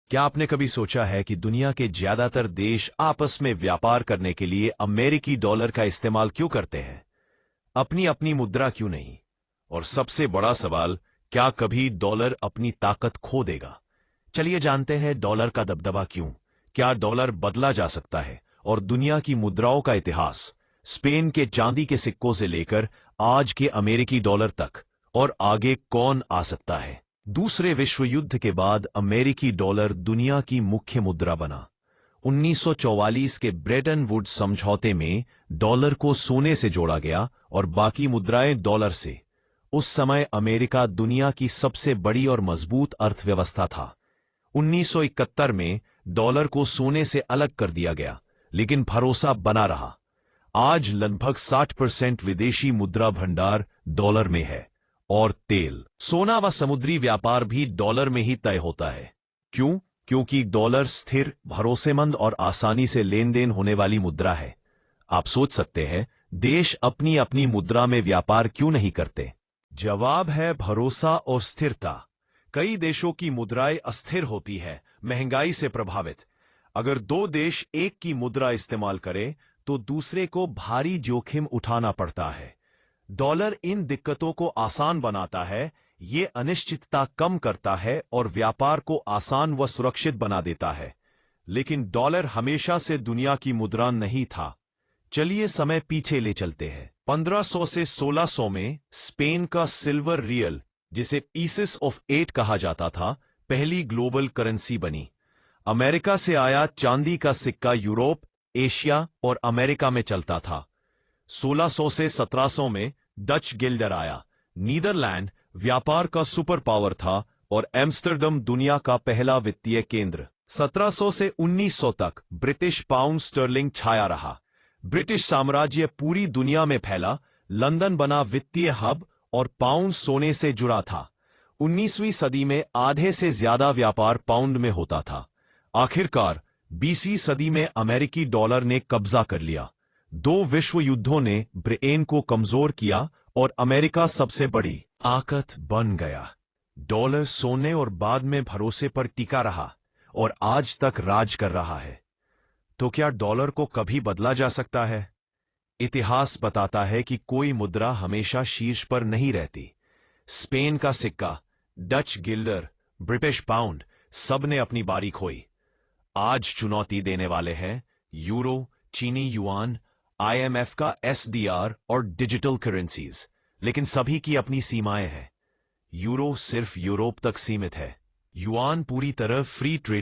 क्या आपने कभी सोचा है कि दुनिया के ज्यादातर देश आपस में व्यापार करने के लिए अमेरिकी डॉलर का इस्तेमाल क्यों करते हैं? अपनी अपनी मुद्रा क्यों नहीं? और सबसे बड़ा सवाल, क्या कभी डॉलर अपनी ताकत खो देगा? चलिए जानते हैं डॉलर का दबदबा क्यों, क्या डॉलर बदला जा सकता है, और दुनिया की मुद्राओं का इतिहास, स्पेन के चांदी के सिक्कों से लेकर आज के अमेरिकी डॉलर तक, और आगे कौन आ सकता है। दूसरे विश्व युद्ध के बाद अमेरिकी डॉलर दुनिया की मुख्य मुद्रा बना। 1944 के ब्रेटन वुड्स समझौते में डॉलर को सोने से जोड़ा गया और बाकी मुद्राएं डॉलर से। उस समय अमेरिका दुनिया की सबसे बड़ी और मजबूत अर्थव्यवस्था था। 1971 में डॉलर को सोने से अलग कर दिया गया, लेकिन भरोसा बना रहा। आज लगभग 60% विदेशी मुद्रा भंडार डॉलर में है, और तेल, सोना व समुद्री व्यापार भी डॉलर में ही तय होता है। क्यों? क्योंकि डॉलर स्थिर, भरोसेमंद और आसानी से लेन देन होने वाली मुद्रा है। आप सोच सकते हैं, देश अपनी अपनी मुद्रा में व्यापार क्यों नहीं करते? जवाब है भरोसा और स्थिरता। कई देशों की मुद्राएं अस्थिर होती है, महंगाई से प्रभावित। अगर दो देश एक की मुद्रा इस्तेमाल करें तो दूसरे को भारी जोखिम उठाना पड़ता है। डॉलर इन दिक्कतों को आसान बनाता है, ये अनिश्चितता कम करता है और व्यापार को आसान व सुरक्षित बना देता है। लेकिन डॉलर हमेशा से दुनिया की मुद्रा नहीं था। चलिए समय पीछे ले चलते हैं। 1500 से 1600 में स्पेन का सिल्वर रियल, जिसे पीसेस ऑफ 8 कहा जाता था, पहली ग्लोबल करेंसी बनी। अमेरिका से आया चांदी का सिक्का यूरोप, एशिया और अमेरिका में चलता था। 1600 से 1700 में डच गिल्डर आया। नीदरलैंड व्यापार का सुपर पावर था और एम्स्टर्डम दुनिया का पहला वित्तीय केंद्र। 1700 से 1900 तक ब्रिटिश पाउंड स्टर्लिंग छाया रहा। ब्रिटिश साम्राज्य पूरी दुनिया में फैला, लंदन बना वित्तीय हब और पाउंड सोने से जुड़ा था। 19वीं सदी में आधे से ज्यादा व्यापार पाउंड में होता था। आखिरकार 20वीं सदी में अमेरिकी डॉलर ने कब्जा कर लिया। दो विश्व युद्धों ने ब्रिटेन को कमजोर किया और अमेरिका सबसे बड़ी ताकत बन गया। डॉलर सोने और बाद में भरोसे पर टिका रहा और आज तक राज कर रहा है। तो क्या डॉलर को कभी बदला जा सकता है? इतिहास बताता है कि कोई मुद्रा हमेशा शीर्ष पर नहीं रहती। स्पेन का सिक्का, डच गिल्डर, ब्रिटिश पाउंड, सब ने अपनी बारी खोई। आज चुनौती देने वाले हैं यूरो, चीनी युआन, IMF का SDR और डिजिटल करेंसीज। लेकिन सभी की अपनी सीमाएं हैं। यूरो सिर्फ यूरोप तक सीमित है। युआन पूरी तरह फ्री ट्रेड